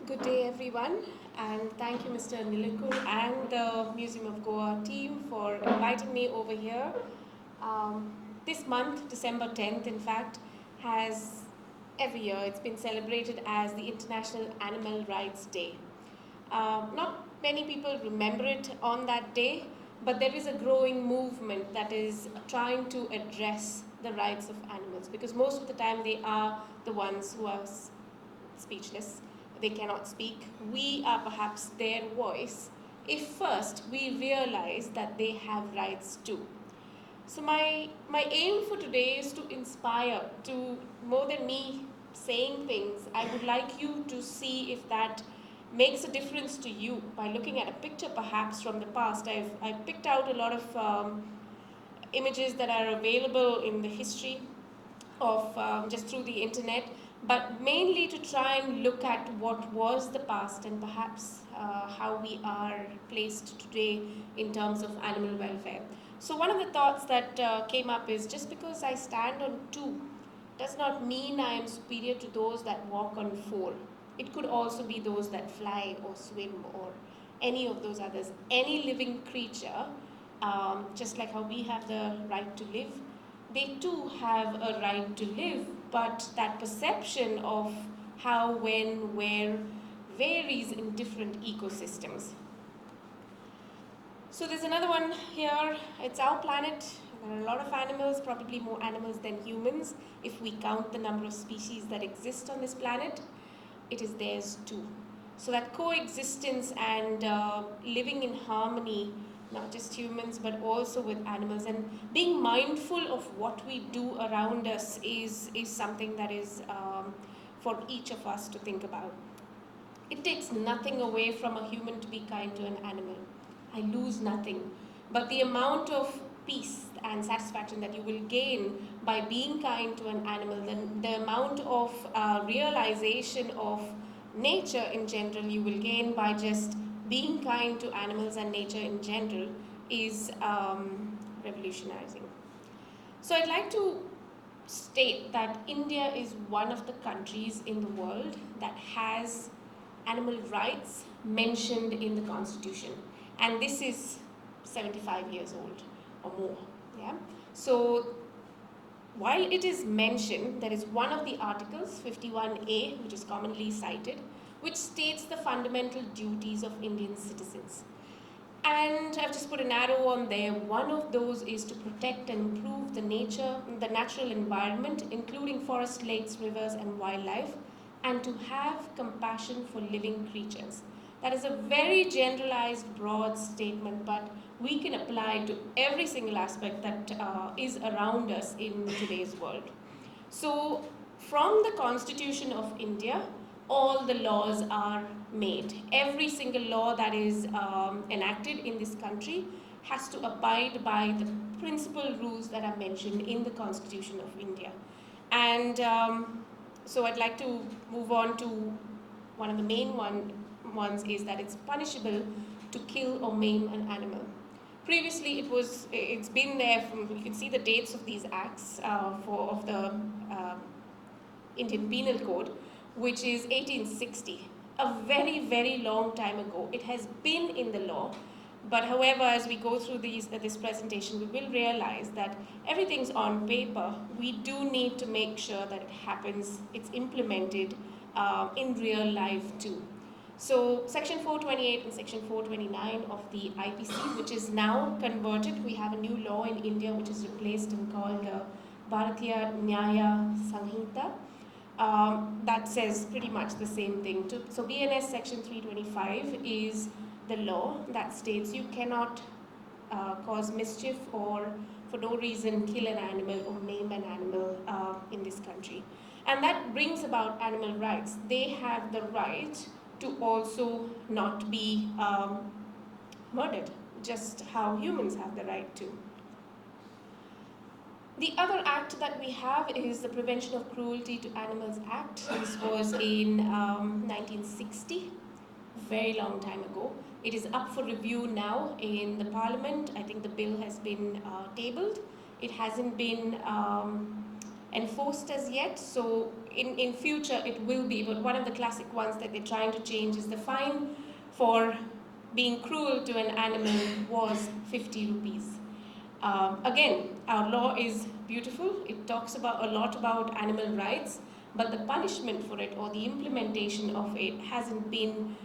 Good day, everyone, and thank you, Mr. Nilakul and the Museum of Goa team for inviting me over here. Um, this month, December 10th, in fact, has every year it's been celebrated as the International Animal Rights Day. Not many people remember it on that day, but there is a growing movement that is trying to address the rights of animals because most of the time they are the ones who are speechless, they cannot speak. We are perhaps their voice if first we realize that they have rights too. So my aim for today is to inspire, to more than me saying things, I would like you to see if that makes a difference to you by looking at a picture perhaps from the past. I've picked out a lot of images that are available in the history of just through the internet, but mainly to try and look at what was the past and perhaps how we are placed today in terms of animal welfare. So one of the thoughts that came up is just because I stand on two does not mean I am superior to those that walk on four. It could also be those that fly or swim or any of those others. Any living creature, just like how we have the right to live, they too have a right to live, but that perception of how, when, where varies in different ecosystems. So there's another one here. It's our planet. There are a lot of animals, probably more animals than humans. If we count the number of species that exist on this planet, it is theirs too. So that coexistence and living in harmony, not just humans but also with animals, and being mindful of what we do around us is something that is for each of us to think about. It takes nothing away from a human to be kind to an animal. I lose nothing. But the amount of peace and satisfaction that you will gain by being kind to an animal, the amount of realization of nature in general you will gain by just being kind to animals and nature in general is revolutionizing. So I'd like to state that India is one of the countries in the world that has animal rights mentioned in the Constitution. And this is 75 years old or more. Yeah? So while it is mentioned, there is one of the articles, 51A, which is commonly cited, which states the fundamental duties of Indian citizens. And I've just put an arrow on there. One of those is to protect and improve the natural environment, including forests, lakes, rivers, and wildlife, and to have compassion for living creatures. That is a very generalized, broad statement, but we can apply it to every single aspect that is around us in today's world. So, from the Constitution of India, all the laws are made. Every single law that is enacted in this country has to abide by the principal rules that are mentioned in the Constitution of India. And so I'd like to move on to one of the main ones is that it's punishable to kill or maim an animal. Previously, it's been there. You can see the dates of these acts of the Indian Penal Code, which is 1860, a very, very long time ago. It has been in the law, but however, as we go through this presentation, we will realize that everything's on paper. We do need to make sure that it happens, it's implemented in real life too. So Section 428 and Section 429 of the IPC, which is now converted, we have a new law in India which is replaced and called Bharatiya Nyaya Sanhita. That says pretty much the same thing. So BNS Section 325 is the law that states you cannot cause mischief or for no reason kill an animal or maim an animal in this country. And that brings about animal rights. They have the right to also not be murdered, just how humans have the right to. The other act that we have is the Prevention of Cruelty to Animals Act. This was in 1960, very long time ago. It is up for review now in the Parliament. I think the bill has been tabled. It hasn't been enforced as yet. So in future it will be, but one of the classic ones that they're trying to change is the fine for being cruel to an animal was 50 rupees. Again, our law is beautiful. It talks about a lot about animal rights, but the punishment for it or the implementation of it hasn't been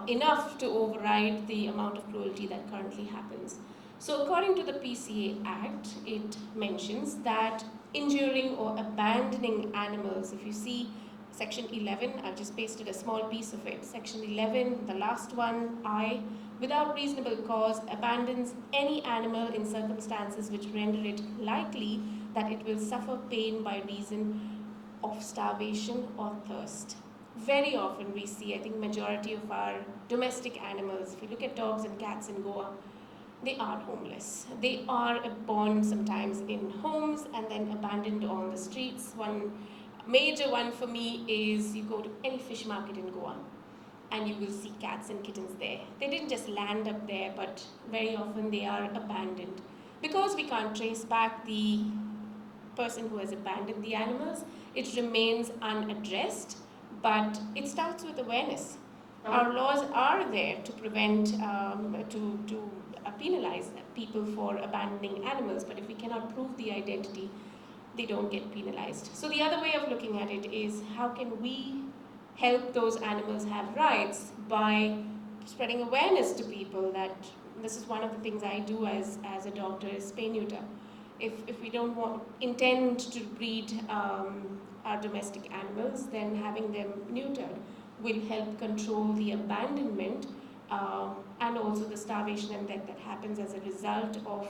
enough to override the amount of cruelty that currently happens. So according to the PCA Act, it mentions that injuring or abandoning animals, if you see Section 11, I've just pasted a small piece of it. Section 11, the last one, I, without reasonable cause, abandons any animal in circumstances which render it likely that it will suffer pain by reason of starvation or thirst. Very often we see, I think majority of our domestic animals, if you look at dogs and cats in Goa, they are homeless. They are born sometimes in homes and then abandoned on the streets. One major one for me is you go to any fish market in Goa and you will see cats and kittens there. They didn't just land up there, but very often they are abandoned. Because we can't trace back the person who has abandoned the animals, it remains unaddressed, but it starts with awareness. Our laws are there to prevent, to penalize people for abandoning animals, but if we cannot prove the identity, they don't get penalized. So the other way of looking at it is how can we help those animals have rights by spreading awareness to people that this is one of the things I do as a doctor is spay neuter. If we don't intend to breed our domestic animals, then having them neutered will help control the abandonment and also the starvation and death that happens as a result of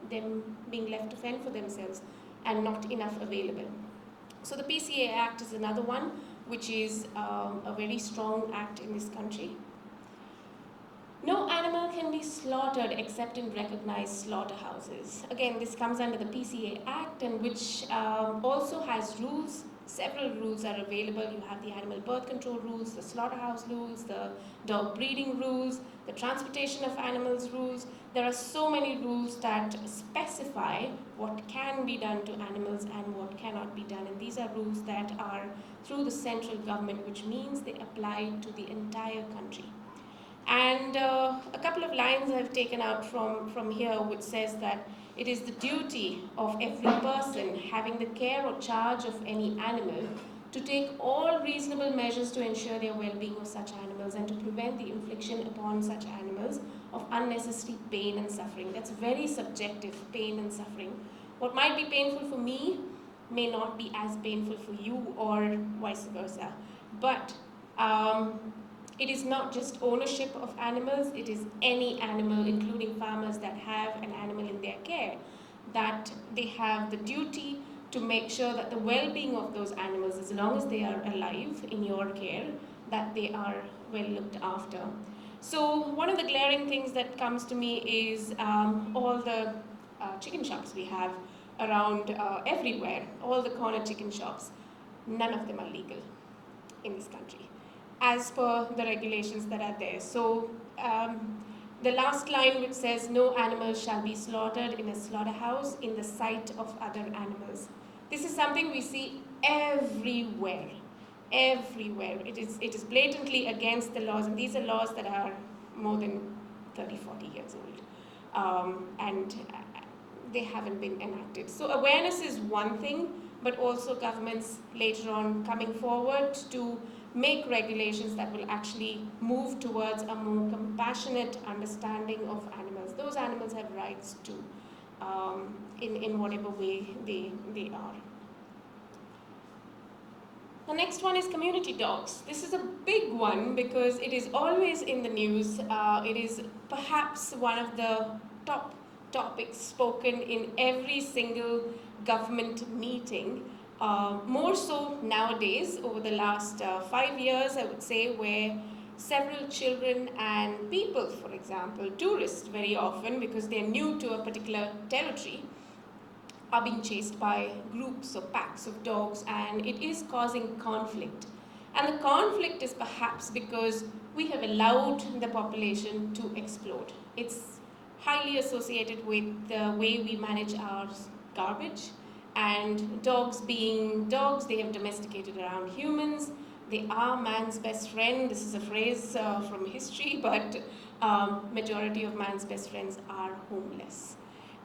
them being left to fend for themselves and not enough available. So the PCA Act is another one, which is a very strong act in this country. No animal can be slaughtered except in recognized slaughterhouses. Again, this comes under the PCA Act, and which also has rules. Several rules are available. You have the animal birth control rules, the slaughterhouse rules, the dog breeding rules, the transportation of animals rules. There are so many rules that specify what can be done to animals and what cannot be done. And these are rules that are through the central government, which means they apply to the entire country. And a couple of lines I've taken out from here, which says that it is the duty of every person having the care or charge of any animal to take all reasonable measures to ensure their well-being of such animals and to prevent the infliction upon such animals of unnecessary pain and suffering. That's very subjective, pain and suffering. What might be painful for me may not be as painful for you or vice versa. But it is not just ownership of animals, it is any animal, including farmers that have an animal in their care, that they have the duty to make sure that the well-being of those animals, as long as they are alive in your care, that they are well looked after. So one of the glaring things that comes to me is all the chicken shops we have around everywhere, all the corner chicken shops. None of them are legal in this country, as per the regulations that are there. So the last line, which says no animal shall be slaughtered in a slaughterhouse in the sight of other animals. This is something we see everywhere, everywhere. It is blatantly against the laws, and these are laws that are more than 30, 40 years old, and they haven't been enacted. So awareness is one thing, but also governments later on coming forward to make regulations that will actually move towards a more compassionate understanding of animals. Those animals have rights too, in whatever way they are. The next one is community dogs. This is a big one because it is always in the news. It is perhaps one of the top topics spoken in every single government meeting. More so nowadays, over the last 5 years, I would say, where several children and people, for example, tourists very often, because they're new to a particular territory, are being chased by groups or packs of dogs, and it is causing conflict. And the conflict is perhaps because we have allowed the population to explode. It's highly associated with the way we manage our garbage And dogs being dogs, they have domesticated around humans. They are man's best friend. This is a phrase from history, but majority of man's best friends are homeless.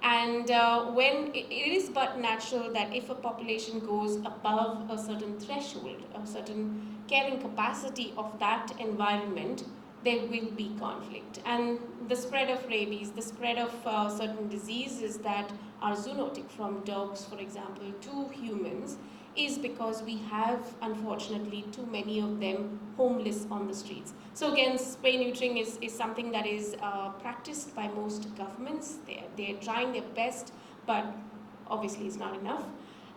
And when it is but natural that if a population goes above a certain threshold, a certain carrying capacity of that environment, there will be conflict. And the spread of rabies, the spread of certain diseases that are zoonotic from dogs, for example, to humans, is because we have, unfortunately, too many of them homeless on the streets. So again, spay neutering is something that is practiced by most governments. They're trying their best, but obviously it's not enough.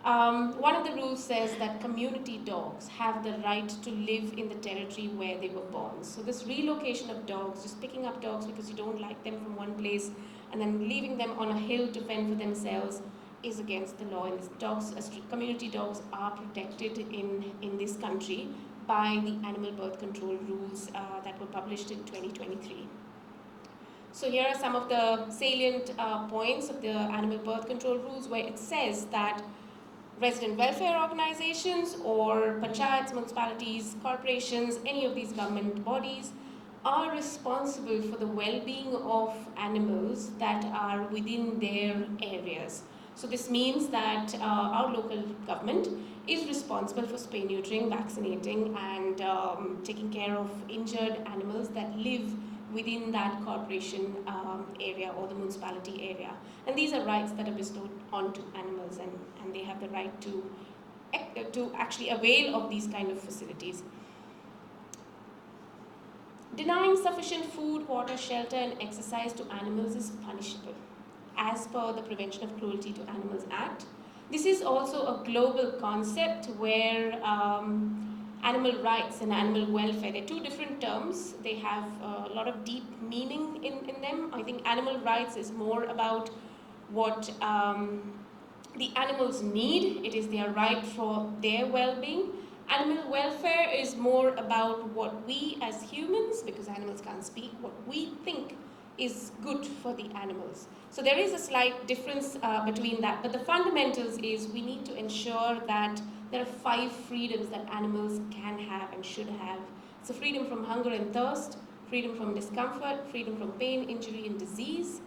One of the rules says that community dogs have the right to live in the territory where they were born. So this relocation of dogs, just picking up dogs because you don't like them from one place and then leaving them on a hill to fend for themselves, is against the law. And dogs, community dogs are protected in this country by the animal birth control rules that were published in 2023. So here are some of the salient points of the animal birth control rules, where it says that resident welfare organizations or panchayats, municipalities, corporations, any of these government bodies are responsible for the well-being of animals that are within their areas. So this means that our local government is responsible for spay neutering, vaccinating, and taking care of injured animals that live within that corporation area or the municipality area. And these are rights that are bestowed onto animals, and they have the right to actually avail of these kind of facilities. Denying sufficient food, water, shelter, and exercise to animals is punishable, as per the Prevention of Cruelty to Animals Act. This is also a global concept where animal rights and animal welfare, they're two different terms. They have a lot of deep meaning in them. I think animal rights is more about what the animals need. It is their right for their well-being. Animal welfare is more about what we as humans, because animals can't speak, what we think is good for the animals. So there is a slight difference between that, but the fundamentals is we need to ensure that there are 5 freedoms that animals can have and should have. So freedom from hunger and thirst, freedom from discomfort, freedom from pain, injury, and disease,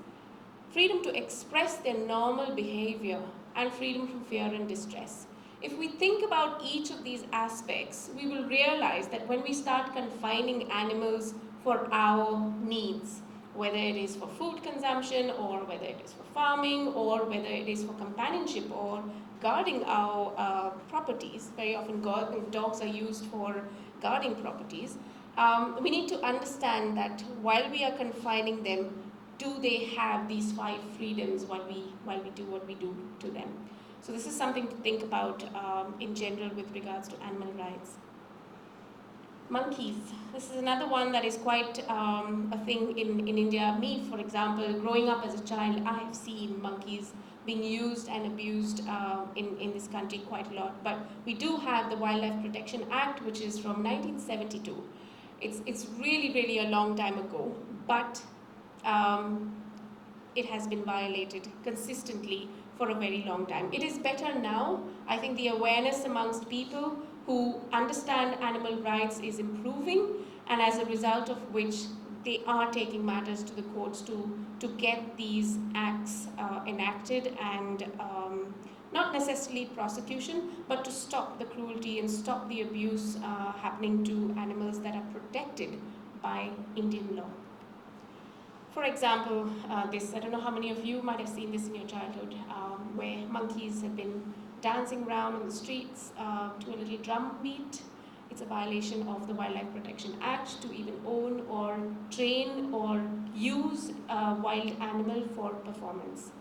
freedom to express their normal behavior, and freedom from fear and distress. If we think about each of these aspects, we will realize that when we start confining animals for our needs, whether it is for food consumption or whether it is for farming or whether it is for companionship or guarding our properties, very often dogs are used for guarding properties, we need to understand that while we are confining them, do they have these 5 freedoms while we do what we do to them? So this is something to think about in general with regards to animal rights. Monkeys. This is another one that is quite a thing in India. Me, for example, growing up as a child, I have seen monkeys being used and abused in this country quite a lot. But we do have the Wildlife Protection Act, which is from 1972. It's really, really a long time ago, but it has been violated consistently for a very long time. It is better now. I think the awareness amongst people who understand animal rights is improving, and as a result of which they are taking matters to the courts to get these acts enacted and not necessarily prosecution, but to stop the cruelty and stop the abuse happening to animals that are protected by Indian law. For example, I don't know how many of you might have seen this in your childhood, where monkeys have been dancing around on the streets to a little drum beat. It's a violation of the Wildlife Protection Act to even own or train or use a wild animal for performance.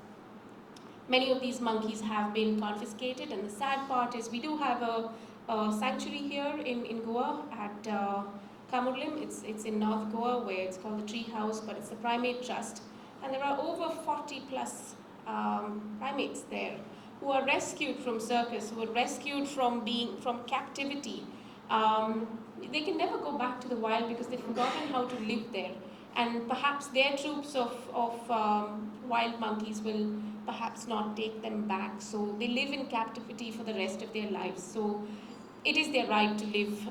Many of these monkeys have been confiscated, and the sad part is we do have a sanctuary here in Goa at Kamurlim. It's in North Goa, where it's called the Tree House, but it's the Primate Trust. And there are over 40 plus primates there who are rescued from circus, who are rescued from captivity. They can never go back to the wild because they've forgotten how to live there. And perhaps their troops of wild monkeys will perhaps not take them back. So they live in captivity for the rest of their lives. So it is their right to live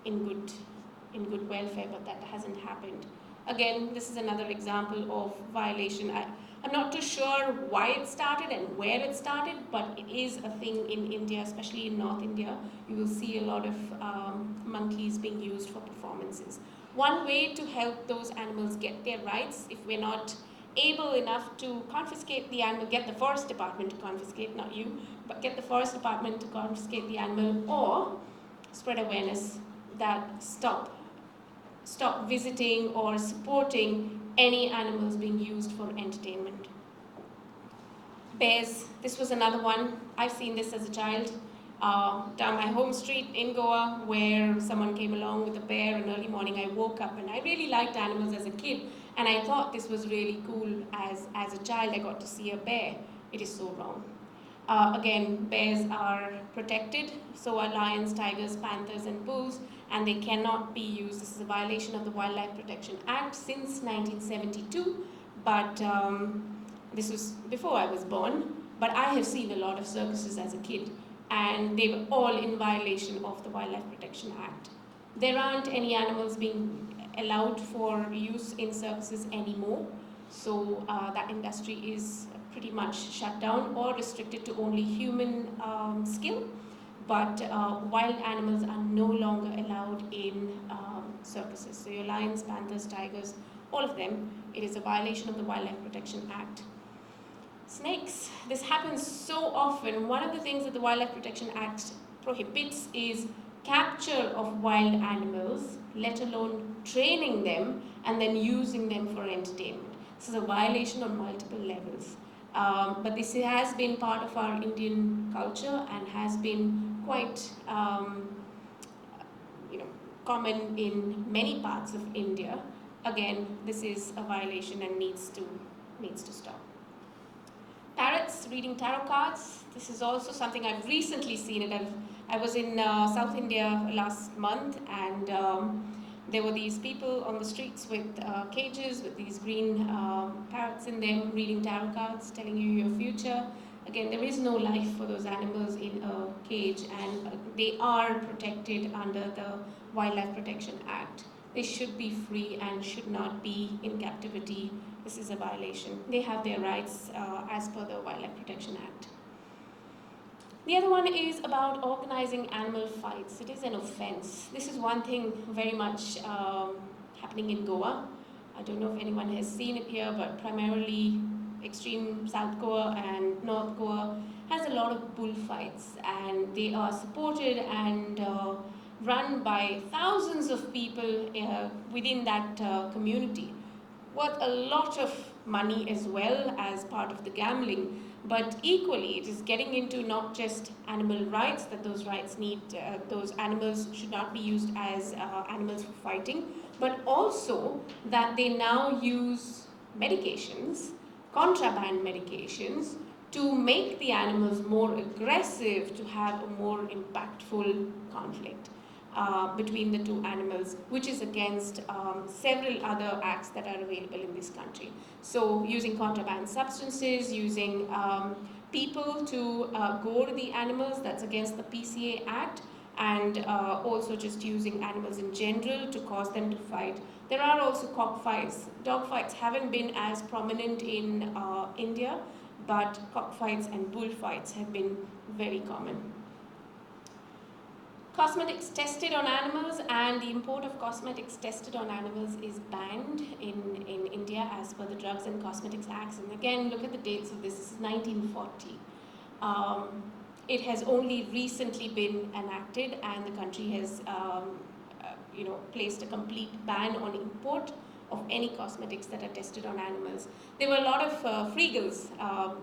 in good welfare, but that hasn't happened. Again, this is another example of violation. I'm not too sure why it started and where it started, but it is a thing in India, especially in North India. You will see a lot of monkeys being used for performances. One way to help those animals get their rights, if we're not able enough to confiscate the animal, get the forest department to confiscate, not you, but get the forest department to confiscate the animal, or spread awareness that stop visiting or supporting any animals being used for entertainment. Bears, this was another one. I've seen this as a child. Down my home street in Goa, where someone came along with a bear, and early morning I woke up, and I really liked animals as a kid, and I thought this was really cool. As a child, I got to see a bear. It is so wrong. Again, bears are protected, so are lions, tigers, panthers, and bulls, and they cannot be used. This is a violation of the Wildlife Protection Act since 1972, but this was before I was born. But I have seen a lot of circuses as a kid, and they were all in violation of the Wildlife Protection Act. There aren't any animals being allowed for use in circuses anymore, so that industry is pretty much shut down or restricted to only human skill, but wild animals are no longer allowed in circuses. So your lions, panthers, tigers, all of them, it is a violation of the Wildlife Protection Act. Snakes, this happens so often. One of the things that the Wildlife Protection Act prohibits is capture of wild animals, let alone training them and then using them for entertainment. This is a violation on multiple levels. But this has been part of our Indian culture and has been quite common in many parts of India. Again, this is a violation and needs to stop. Parrots, reading tarot cards. This is also something I've recently seen it. I was in South India last month, and there were these people on the streets with cages with these green parrots in them, reading tarot cards, telling you your future. Again, there is no life for those animals in a cage, and they are protected under the Wildlife Protection Act. They should be free and should not be in captivity. This is a violation. They have their rights as per the Wildlife Protection Act. The other one is about organizing animal fights. It is an offense. This is one thing very much happening in Goa. I don't know if anyone has seen it here, but primarily extreme South Goa and North Goa has a lot of bullfights, and they are supported and run by thousands of people within that community, worth a lot of money as well as part of the gambling. But equally, it is getting into not just animal rights, that those rights need, those animals should not be used as animals for fighting, but also that they now use medications, contraband medications, to make the animals more aggressive, to have a more impactful conflict between the two animals, which is against several other acts that are available in this country. So using contraband substances, using people to gore the animals, that's against the PCA Act, and also just using animals in general to cause them to fight. There are also cockfights. Dogfights haven't been as prominent in India, but cockfights and bullfights have been very common. Cosmetics tested on animals, and the import of cosmetics tested on animals is banned in India as per the Drugs and Cosmetics Acts. And again, look at the dates of this. This is 1940. It has only recently been enacted, and the country has placed a complete ban on import of any cosmetics that are tested on animals. There were a lot of free-gills,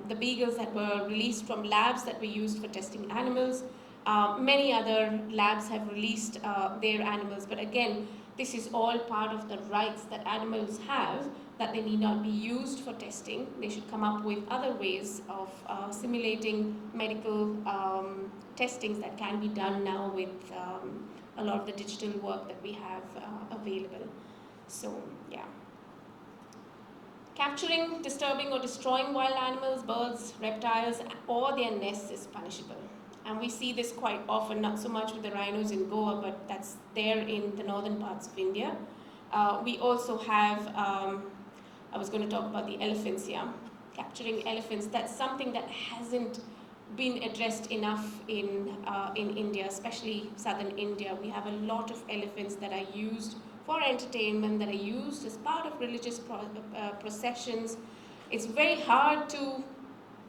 the beagles that were released from labs that were used for testing animals. Many other labs have released their animals, but again, this is all part of the rights that animals have, that they need not be used for testing. They should come up with other ways of simulating medical testings that can be done now with a lot of the digital work that we have available. So, yeah. Capturing, disturbing, or destroying wild animals, birds, reptiles, or their nests is punishable. And we see this quite often, not so much with the rhinos in Goa, but that's there in the northern parts of India. We also have, I was going to talk about the elephants here. Capturing elephants, that's something that hasn't been addressed enough in India, especially southern India. We have a lot of elephants that are used for entertainment, that are used as part of religious processions. It's very hard to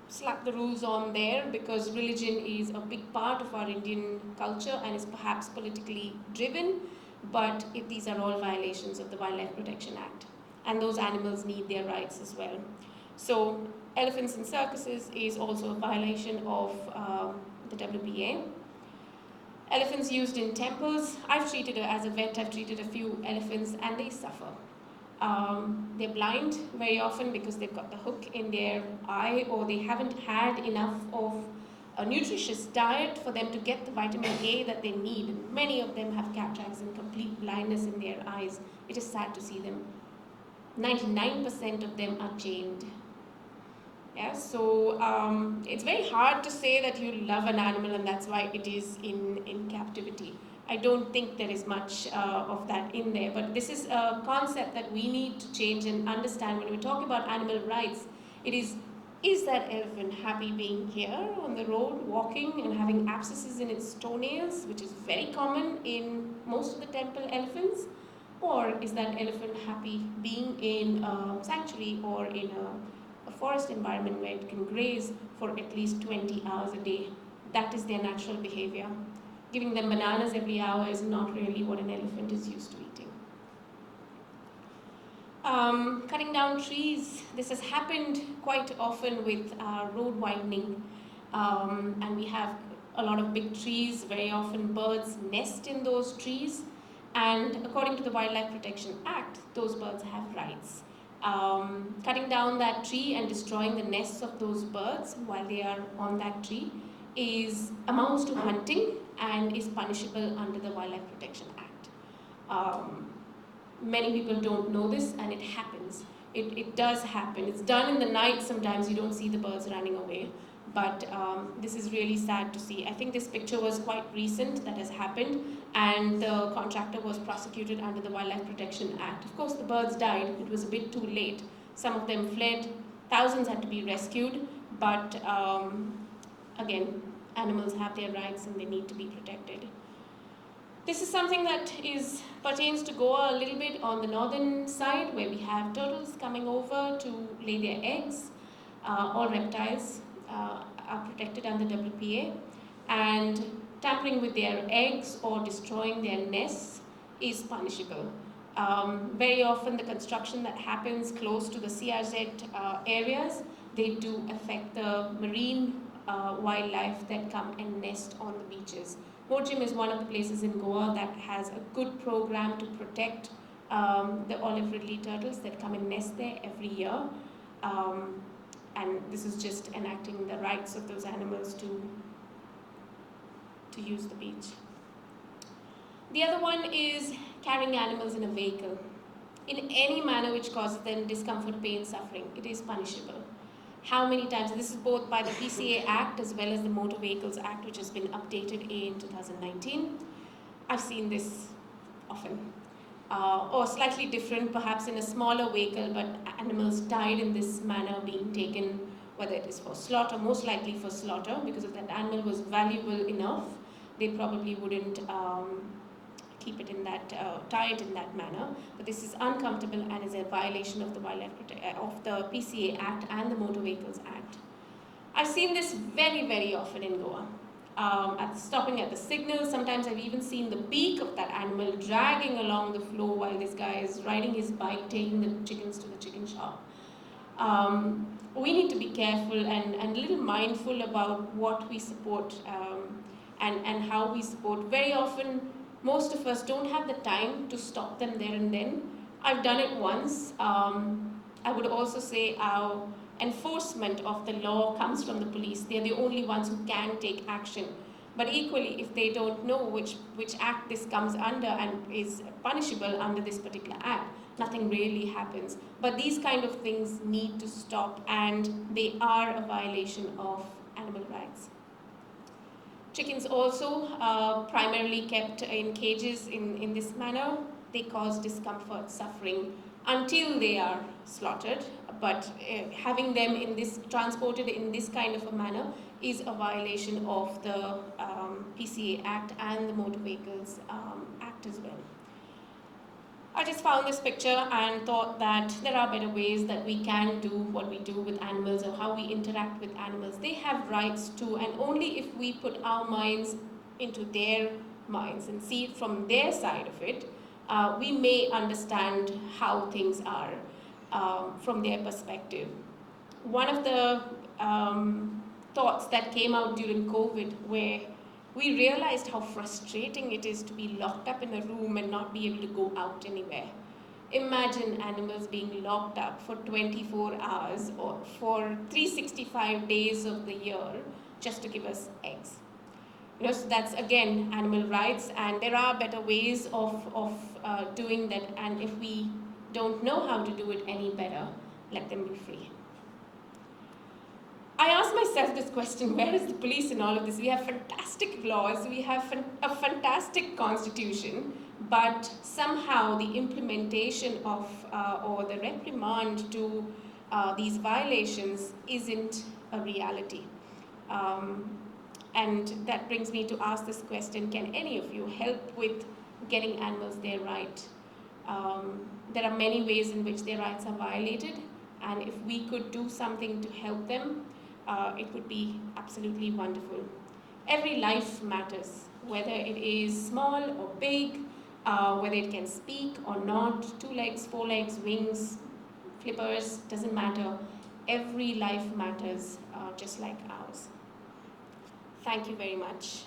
slap the rules on there because religion is a big part of our Indian culture and is perhaps politically driven, but these are all violations of the Wildlife Protection Act, and those animals need their rights as well. So elephants in circuses is also a violation of the WPA. Elephants used in temples, as a vet, I've treated a few elephants and they suffer. They're blind very often because they've got the hook in their eye, or they haven't had enough of a nutritious diet for them to get the vitamin A that they need. And many of them have cataracts and complete blindness in their eyes. It is sad to see them. 99% of them are chained. Yeah, so it's very hard to say that you love an animal and that's why it is in captivity. I don't think there is much of that in there, but this is a concept that we need to change and understand when we talk about animal rights. It is that elephant happy being here on the road, walking and having abscesses in its toenails, which is very common in most of the temple elephants? Or is that elephant happy being in a sanctuary or in a forest environment where it can graze for at least 20 hours a day? That is their natural behavior. Giving them bananas every hour is not really what an elephant is used to eating. Cutting down trees. This has happened quite often with road widening. And we have a lot of big trees. Very often birds nest in those trees. And according to the Wildlife Protection Act, those birds have rights. Cutting down that tree and destroying the nests of those birds while they are on that tree amounts to hunting and is punishable under the Wildlife Protection Act. Many people don't know this, and it happens. It does happen. It's done in the night. Sometimes you don't see the birds running away, but this is really sad to see. I think this picture was quite recent that has happened, and the contractor was prosecuted under the Wildlife Protection Act. Of course, the birds died. It was a bit too late. Some of them fled. Thousands had to be rescued, but again, animals have their rights and they need to be protected. This is something that pertains to Goa a little bit on the northern side, where we have turtles coming over to lay their eggs. All reptiles are protected under WPA, and tampering with their eggs or destroying their nests is punishable. Very often the construction that happens close to the CRZ areas, they do affect the marine wildlife that come and nest on the beaches. MOG is one of the places in Goa that has a good program to protect the olive ridley turtles that come and nest there every year. And this is just enacting the rights of those animals to use the beach. The other one is carrying animals in a vehicle in any manner which causes them discomfort, pain, suffering. It is punishable. How many times? This is both by the PCA Act as well as the Motor Vehicles Act, which has been updated in 2019. I've seen this often. Or slightly different, perhaps in a smaller vehicle, but animals died in this manner being taken, whether it is for slaughter, most likely for slaughter, because if that animal was valuable enough, they probably wouldn't keep it in that, tie it in that manner. But this is uncomfortable and is a violation of the of the PCA Act and the Motor Vehicles Act. I've seen this very, very often in Goa. Stopping at the signal, sometimes I've even seen the beak of that animal dragging along the floor while this guy is riding his bike, taking the chickens to the chicken shop. We need to be careful and a little mindful about what we support and how we support. Very often, most of us don't have the time to stop them there and then. I've done it once. I would also say our enforcement of the law comes from the police. They're the only ones who can take action. But equally, if they don't know which act this comes under and is punishable under this particular act, nothing really happens. But these kind of things need to stop, and they are a violation of animal rights. Chickens also primarily kept in cages in this manner. They cause discomfort, suffering until they are slaughtered. But having them transported in this kind of a manner is a violation of the PCA Act and the Motor Vehicles Act as well. I just found this picture and thought that there are better ways that we can do what we do with animals or how we interact with animals. They have rights too, and only if we put our minds into their minds and see it from their side of it, we may understand how things are from their perspective. One of the thoughts that came out during COVID, where we realized how frustrating it is to be locked up in a room and not be able to go out anywhere. Imagine animals being locked up for 24 hours or for 365 days of the year just to give us eggs. So that's again animal rights, and there are better ways of doing that, and if we don't know how to do it any better, let them be free. I asked myself this question, where is the police in all of this? We have fantastic laws, we have a fantastic constitution, but somehow the implementation of or the reprimand to these violations isn't a reality. And that brings me to ask this question, can any of you help with getting animals their right? There are many ways in which their rights are violated, and if we could do something to help them, it would be absolutely wonderful. Every life matters, whether it is small or big, whether it can speak or not, 2 legs, 4 legs, wings, flippers, doesn't matter. Every life matters, just like ours. Thank you very much.